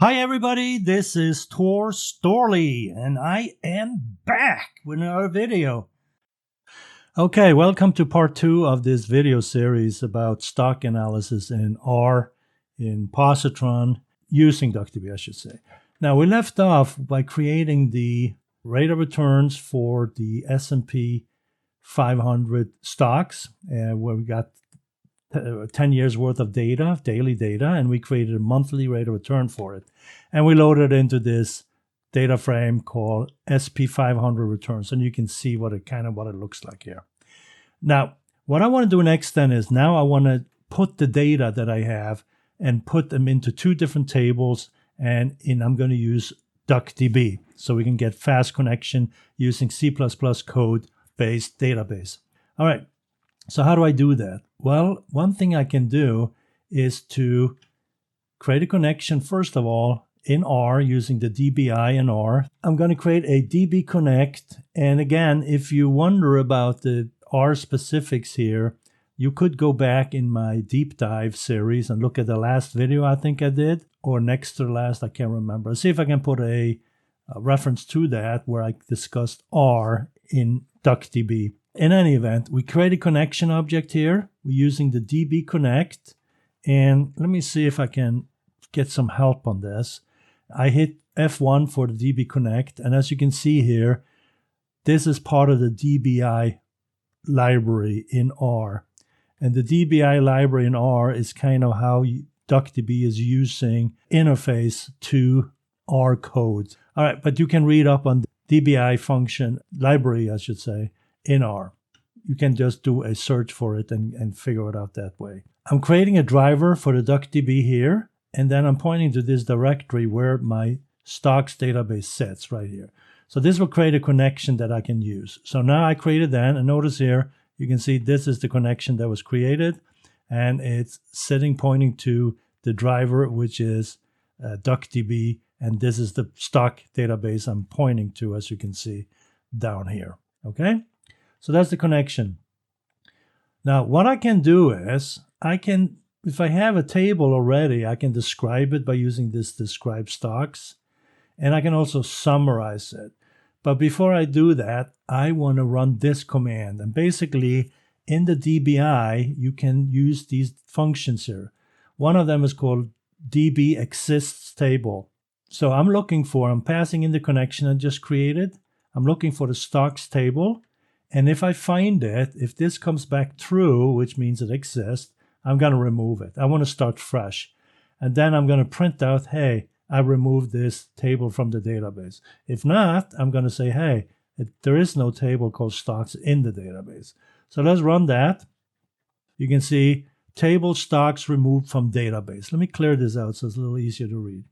Hi everybody, this is Tor Storley, and I am back with another video. Okay, welcome to part 2 of this video series about stock analysis in R, in Positron, using DuckDB, I should say. Now, we left off by creating the rate of returns for the S&P 500 stocks, where we got 10 years worth of data, daily data, and we created a monthly rate of return for it. And we loaded it into this data frame called SP500 returns, and you can see what it looks like here. Now, what I want to do next then is now I want to put the data that I have and put them into 2 different tables, and I'm going to use DuckDB so we can get fast connection using C++ code-based database. All right. So how do I do that? Well, one thing I can do is to create a connection, first of all, in R using the DBI in R. I'm going to create a DB connect. And again, if you wonder about the R specifics here, you could go back in my deep dive series and look at the last video I think I did, or next to the last, I can't remember. See if I can put a reference to that where I discussed R in DuckDB. In any event, we create a connection object here. We're using the DB connect. And let me see if I can get some help on this. I hit F1 for the DB connect. And as you can see here, this is part of the DBI library in R. And the DBI library in R is kind of how DuckDB is using interface to R code. All right, but you can read up on the DBI function, library, I should say, in R. You can just do a search for it and figure it out that way. I'm creating a driver for the DuckDB here, and then I'm pointing to this directory where my stocks database sits right here. So this will create a connection that I can use. So now I created that, and notice here, you can see this is the connection that was created, and it's sitting pointing to the driver, which is DuckDB, and this is the stock database I'm pointing to, as you can see down here, okay? So that's the connection. Now, what I can do is, if I have a table already, I can describe it by using this describe stocks, and I can also summarize it. But before I do that, I want to run this command. And basically, in the DBI, you can use these functions here. One of them is called DB exists table. So I'm passing in the connection I just created. I'm looking for the stocks table. And if I find it, if this comes back true, which means it exists, I'm going to remove it. I want to start fresh. And then I'm going to print out, hey, I removed this table from the database. If not, I'm going to say, hey, there is no table called stocks in the database. So let's run that. You can see table stocks removed from database. Let me clear this out so it's a little easier to read.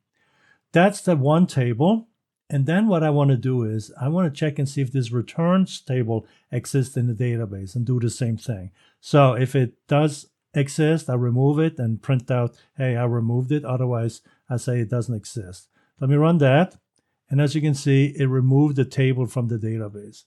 That's the one table. And then what I want to do is I want to check and see if this returns table exists in the database and do the same thing. So if it does exist, I remove it and print out, hey, I removed it. Otherwise, I say it doesn't exist. Let me run that. And as you can see, it removed the table from the database.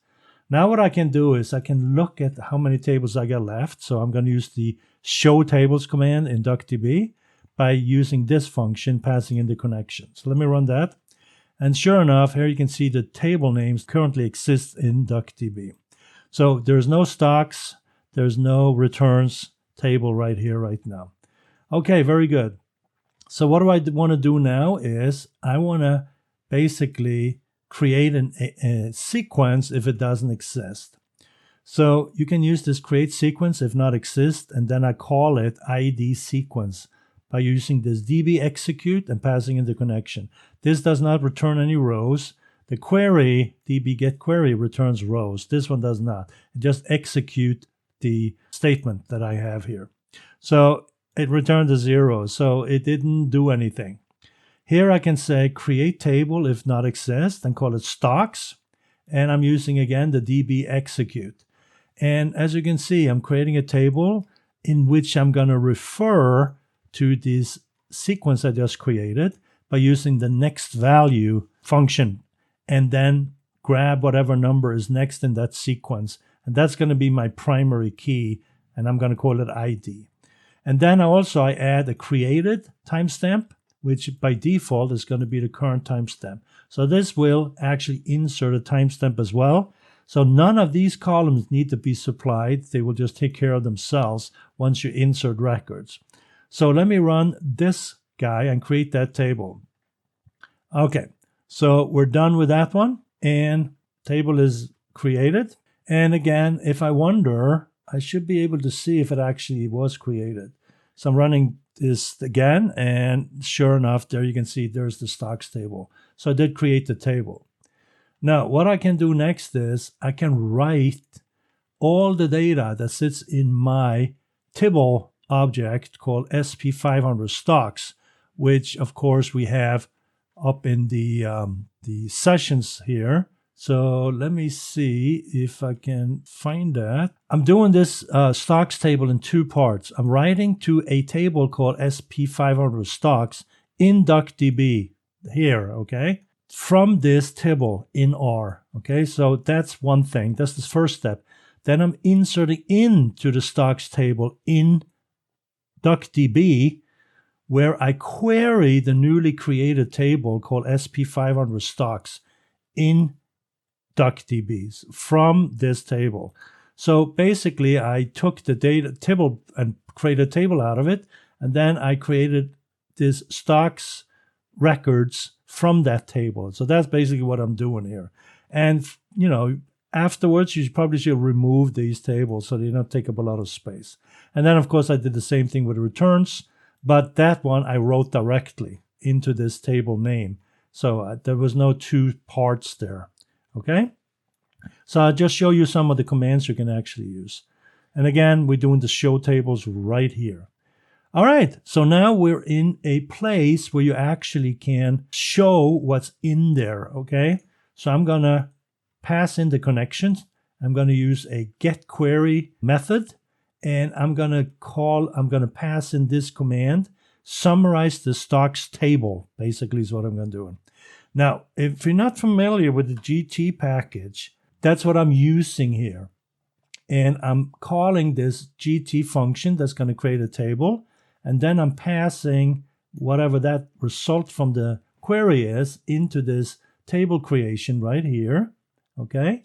Now what I can do is I can look at how many tables I got left. So I'm going to use the show tables command in DuckDB by using this function, passing in the connection. So let me run that. And sure enough, here you can see the table names currently exist in DuckDB. So there's no stocks, there's no returns table right here, right now. Okay, very good. So what do I want to do now is I want to basically create a sequence if it doesn't exist. So you can use this create sequence if not exist, and then I call it ID sequence by using this DB execute and passing in the connection. This does not return any rows. The query, DB get query, returns rows. This one does not. It just execute the statement that I have here. So it returned a 0, so it didn't do anything. Here I can say create table if not exist and call it stocks. And I'm using again the DB execute. And as you can see, I'm creating a table in which I'm going to refer to this sequence I just created by using the next value function and then grab whatever number is next in that sequence. And that's going to be my primary key, and I'm going to call it ID. And then I add a created timestamp which by default is going to be the current timestamp. So this will actually insert a timestamp as well. So none of these columns need to be supplied. They will just take care of themselves once you insert records. So let me run this guy and create that table. Okay, so we're done with that one, and table is created. And again, if I wonder, I should be able to see if it actually was created. So I'm running this again, and sure enough, there you can see there's the stocks table. So I did create the table. Now, what I can do next is I can write all the data that sits in my tibble object called SP500 stocks, which of course we have up in the sessions here. So let me see if I can find that. I'm doing this stocks table in two parts. I'm writing to a table called SP500 stocks in DuckDB here, okay? From this table in R, okay? So that's one thing. That's the first step. Then I'm inserting into the stocks table in DuckDB, where I query the newly created table called SP500 stocks in DuckDB from this table. So basically, I took the data table and created a table out of it, and then I created this stocks records from that table. So that's basically what I'm doing here. And, you know, afterwards, you probably should remove these tables so they don't take up a lot of space. And then, of course, I did the same thing with returns, but that one I wrote directly into this table name. So there was no two parts there. Okay, so I'll just show you some of the commands you can actually use. And again, we're doing the show tables right here. All right, so now we're in a place where you actually can show what's in there, okay? So I'm going to pass in the connections. I'm going to use a get query method, and I'm going to pass in this command, summarize the stocks table, basically is what I'm going to do. Now, if you're not familiar with the GT package, that's what I'm using here. And I'm calling this GT function that's going to create a table. And then I'm passing whatever that result from the query is into this table creation right here. Okay.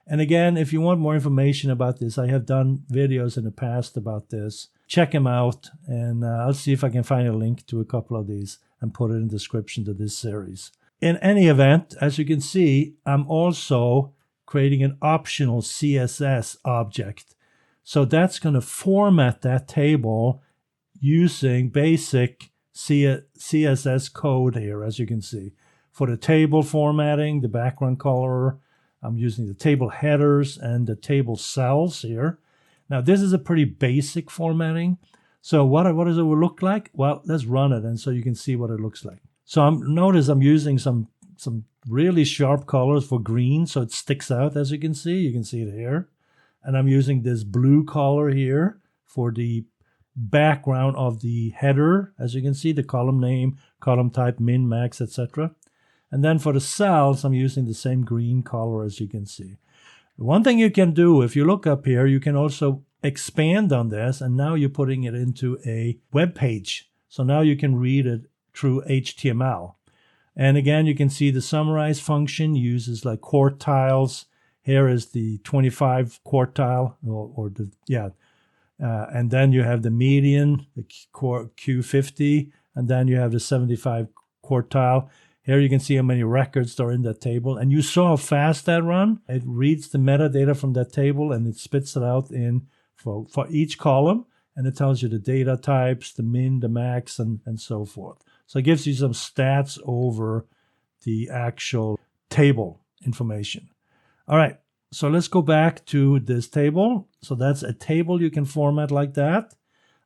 And again, if you want more information about this, I have done videos in the past about this. Check them out. And I'll see if I can find a link to a couple of these and put it in the description to this series. In any event, as you can see, I'm also creating an optional CSS object. So that's going to format that table using basic CSS code here, as you can see. For the table formatting, the background color, I'm using the table headers and the table cells here. Now, this is a pretty basic formatting. So what does it look like? Well, let's run it, and so you can see what it looks like. So notice I'm using some really sharp colors for green, so it sticks out, as you can see. You can see it here. And I'm using this blue color here for the background of the header, as you can see, the column name, column type, min, max, etc. And then for the cells, I'm using the same green color, as you can see. One thing you can do, if you look up here, you can also expand on this, and now you're putting it into a web page. So now you can read it through HTML. And again, you can see the summarize function uses like quartiles. Here is the 25 quartile, and then you have the median, the Q50, and then you have the 75 quartile. Here you can see how many records are in that table. And you saw how fast that run. It reads the metadata from that table and it spits it out in for each column. And it tells you the data types, the min, the max, and so forth. So it gives you some stats over the actual table information. All right, so let's go back to this table. So that's a table you can format like that.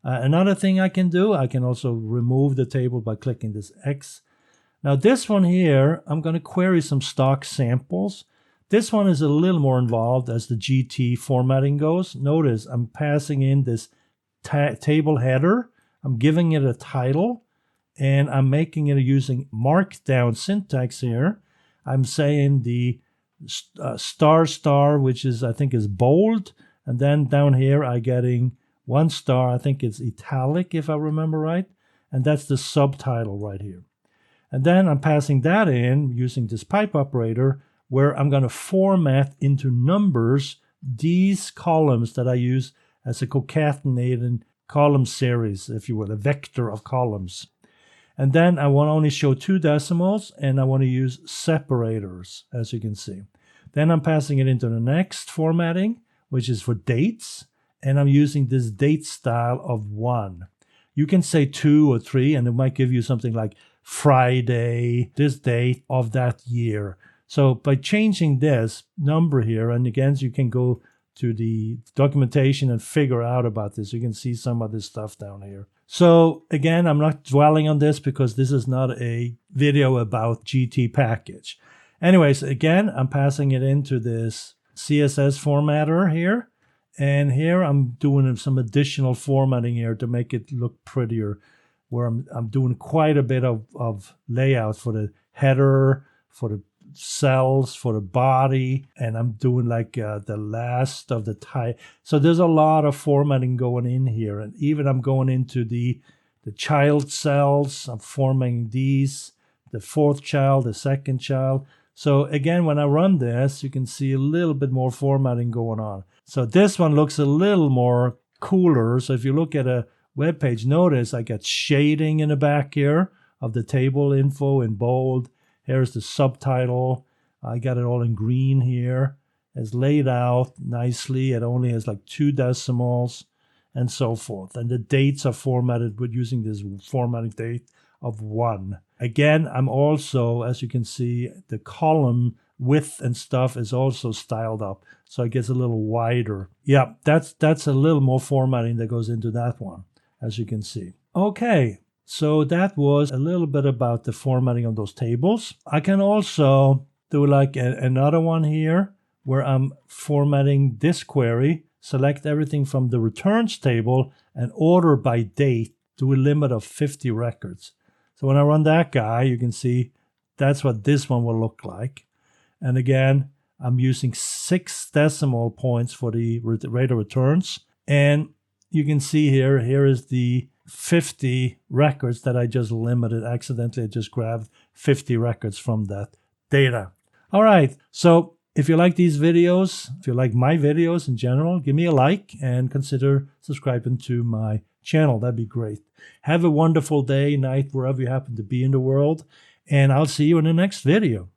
Another thing I can do, I can also remove the table by clicking this X. Now this one here, I'm going to query some stock samples. This one is a little more involved as the GT formatting goes. Notice I'm passing in this table header. I'm giving it a title, and I'm making it using markdown syntax here. I'm saying the star, which is, I think, is bold. And then down here, I'm getting one star. I think it's italic, if I remember right. and that's the subtitle right here. And then I'm passing that in using this pipe operator, where I'm going to format into numbers these columns that I use as a concatenated column series, if you will, a vector of columns. And then I want to only show 2 decimals, and I want to use separators, as you can see. Then I'm passing it into the next formatting, which is for dates, and I'm using this date style of 1. You can say 2 or 3, and it might give you something like Friday, this date of that year. So by changing this number here, and again, you can go to the documentation and figure out about this. You can see some of this stuff down here. So again, I'm not dwelling on this because this is not a video about GT package. Anyways, again, I'm passing it into this CSS formatter here. And here I'm doing some additional formatting here to make it look prettier, where I'm doing quite a bit of layout for the header, for the cells, for the body, and I'm doing like the last of the type. So there's a lot of formatting going in here, and even I'm going into the child cells. I'm formatting these, the 4th child, the 2nd child. So again, when I run this, you can see a little bit more formatting going on. So this one looks a little more cooler. So if you look at a web page, notice I got shading in the back here of the table info in bold. Here's the subtitle. I got it all in green here. It's laid out nicely. It only has like 2 decimals and so forth. And the dates are formatted with using this formatting date of 1. Again, I'm also, as you can see, the column width and stuff is also styled up. So it gets a little wider. Yeah, that's a little more formatting that goes into that one, as you can see. Okay. So that was a little bit about the formatting of those tables. I can also do like another one here where I'm formatting this query, select everything from the returns table and order by date to a limit of 50 records. So when I run that guy, you can see that's what this one will look like. And again, I'm using 6 decimal points for the rate of returns. And you can see here is the 50 records that I just limited accidentally. I just grabbed 50 records from that data. All right. So if you like these videos, if you like my videos in general, give me a like and consider subscribing to my channel. That'd be great. Have a wonderful day, night, wherever you happen to be in the world. And I'll see you in the next video.